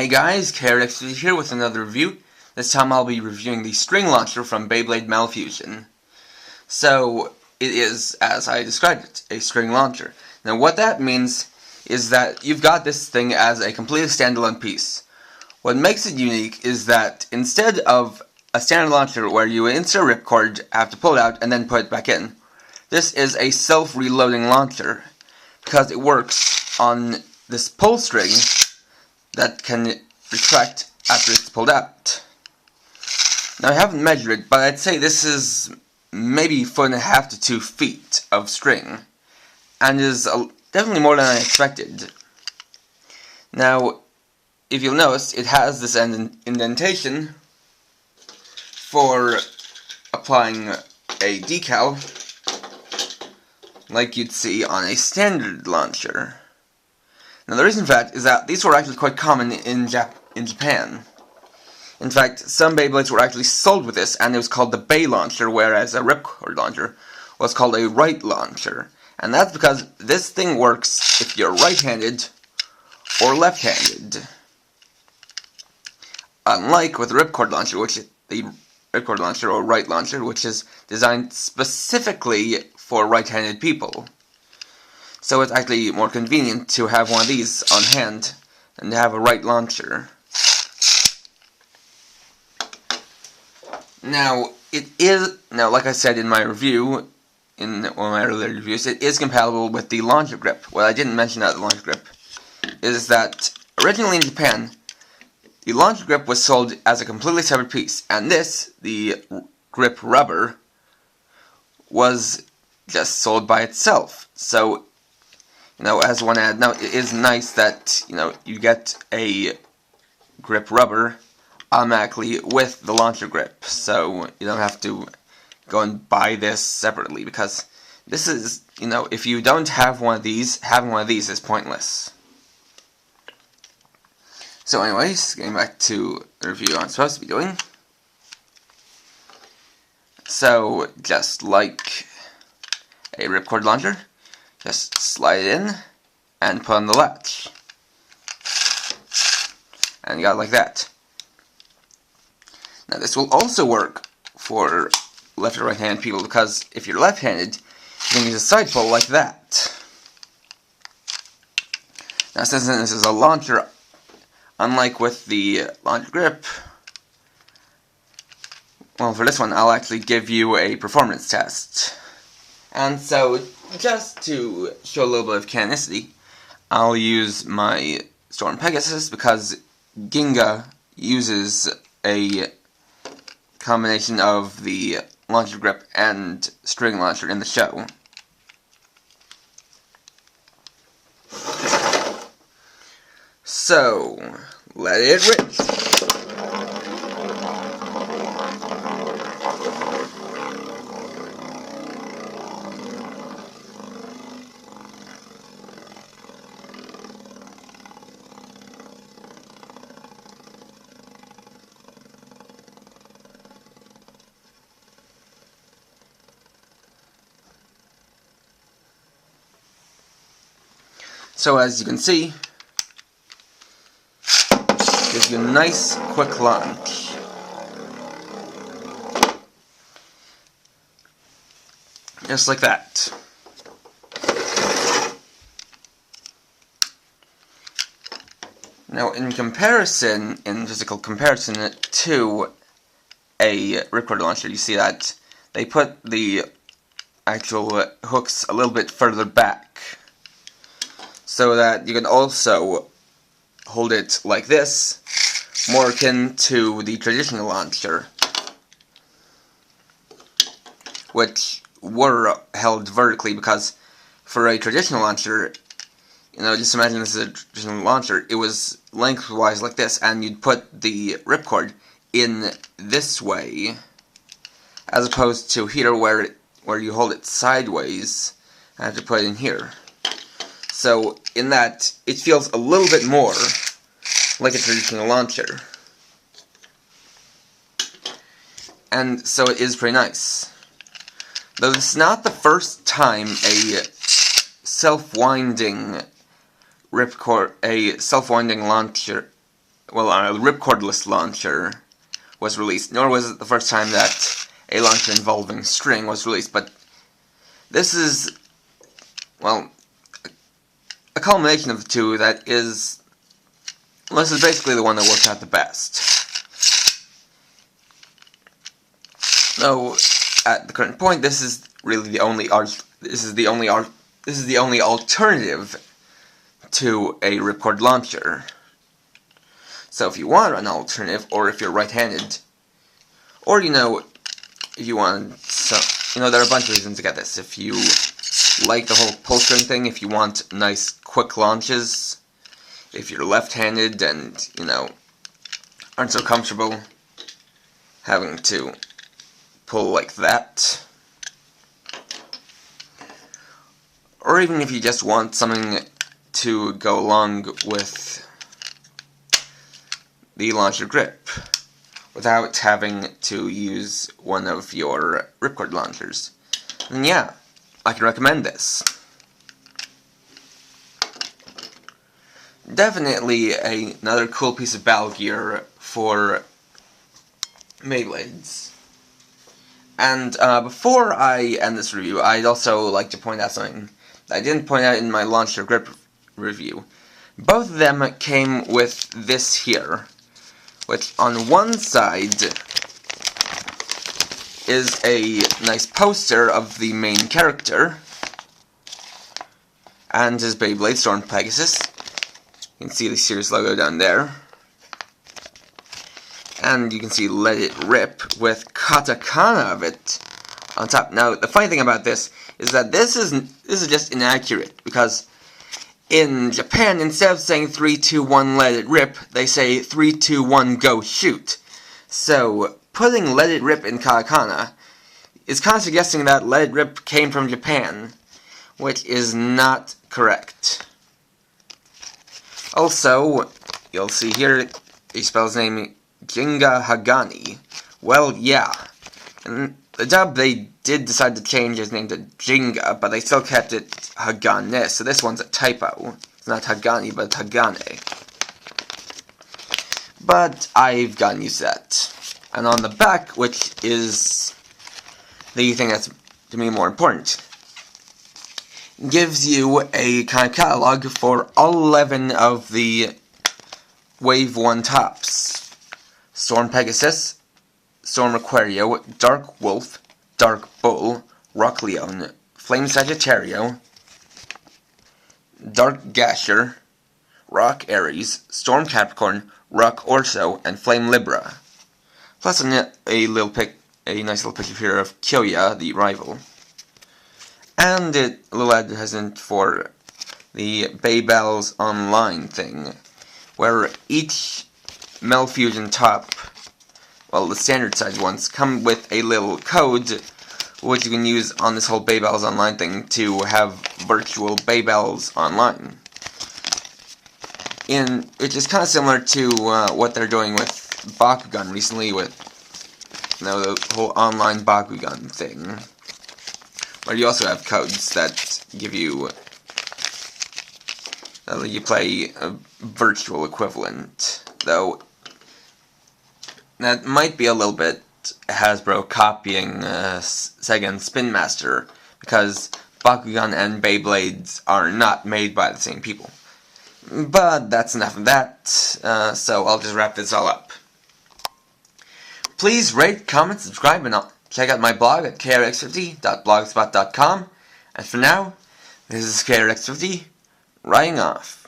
Hey guys, KRXV here with another review. This time I'll be reviewing the string launcher from Beyblade Malfusion. So, it is, as I described it, a string launcher. Now what that means is that you've got this thing as a completely standalone piece. What makes it unique is that instead of a standard launcher where you insert a ripcord, have to pull it out, and then put it back in, this is a self-reloading launcher because it works on this pull string that can retract after it's pulled out. Now I haven't measured it, but I'd say this is maybe 1.5 to 2 feet of string, and is definitely more than I expected. Now, if you'll notice, it has this indentation for applying a decal, like you'd see on a standard launcher. Now the reason for that is that these were actually quite common in Japan. In fact, some Beyblades were actually sold with this, and it was called the Bay launcher, whereas a ripcord launcher was called a right launcher. And that's because this thing works if you're right-handed or left-handed. Unlike with the ripcord launcher, or right launcher, which is designed specifically for right-handed people. So it's actually more convenient to have one of these on hand than to have a right launcher. Now, like I said in my review, in one of my earlier reviews, it is compatible with the launcher grip. What I didn't mention about the launcher grip is that originally in Japan, the launcher grip was sold as a completely separate piece, and this, the grip rubber, was just sold by itself. So, as one add, now it is nice that, you get a grip rubber automatically with the launcher grip, so you don't have to go and buy this separately, because this is, if you don't have one of these, having one of these is pointless. So anyways, getting back to the review I'm supposed to be doing. So, just like a ripcord launcher, just slide it in and put on the latch. And you got it like that. Now this will also work for left or right-handed people, because if you're left-handed, you can use a side pull like that. Now since this is a launcher, unlike with the launcher grip, well, for this one I'll actually give you a performance test. And so, just to show a little bit of canonicity, I'll use my Storm Pegasus, because Ginga uses a combination of the launcher grip and string launcher in the show. So, let it rip. So as you can see, gives you a nice quick launch. Just like that. Now in physical comparison to a ripcord launcher, you see that they put the actual hooks a little bit further back, so that you can also hold it like this, more akin to the traditional launcher, which were held vertically, because for a traditional launcher, just imagine this is a traditional launcher, it was lengthwise like this, and you'd put the ripcord in this way, as opposed to here where you hold it sideways and have to put it in here. So, in that, it feels a little bit more like a traditional launcher. And so it is pretty nice. Though this is not the first time a self-winding ripcord, a self-winding launcher a ripcordless launcher was released, nor was it the first time that a launcher involving string was released, but this is, well, a culmination of the two that is, well, this is basically the one that worked out the best. Though, at the current point, this is really the only alternative to a ripcord launcher. So if you want an alternative, or if you're right-handed, or if you want there are a bunch of reasons to get this. If you like the whole pull string thing, if you want nice quick launches, if you're left-handed and aren't so comfortable having to pull like that, or even if you just want something to go along with the launcher grip without having to use one of your ripcord launchers, then yeah, I can recommend this. Definitely another cool piece of battle gear for Beyblades. And before I end this review, I'd also like to point out something that I didn't point out in my launcher grip review. Both of them came with this here, which on one side is a nice poster of the main character and his Beyblade Storm Pegasus. You can see the series logo down there. And you can see Let It Rip with katakana of it on top. Now, the funny thing about this is that this is just inaccurate, because in Japan, instead of saying 3, 2, 1, let it rip, they say 3, 2, 1, go shoot. So, putting Let It Rip in katakana is kind of suggesting that Let It Rip came from Japan, which is not correct. Also, you'll see here, he spells his name Jinga Hagani. Well, yeah. In the dub, they did decide to change his name to Jinga, but they still kept it Hagane, so this one's a typo. It's not Hagani, but Hagane. But I've gotten used to that. And on the back, which is the thing that's, to me, more important, gives you a kind of catalog for all 11 of the Wave 1 tops. Storm Pegasus, Storm Aquario, Dark Wolf, Dark Bull, Rock Leon, Flame Sagittario, Dark Gasher, Rock Aries, Storm Capricorn, Rock Orso, and Flame Libra. Plus a nice little picture here of Kyoya, the rival. And a little advertisement for the Baybells Online thing, where each Melfusion top, well, the standard size ones, come with a little code which you can use on this whole Baybells Online thing to have virtual Baybells online. Which is kind of similar to what they're doing with Bakugan recently, with the whole online Bakugan thing, where you also have codes that give you you play a virtual equivalent, though that might be a little bit Hasbro copying Sega and Spin Master, because Bakugan and Beyblades are not made by the same people. But that's enough of that, so I'll just wrap this all up. Please rate, comment, subscribe, and check out my blog at krx50.blogspot.com. And for now, this is KRX50, writing off.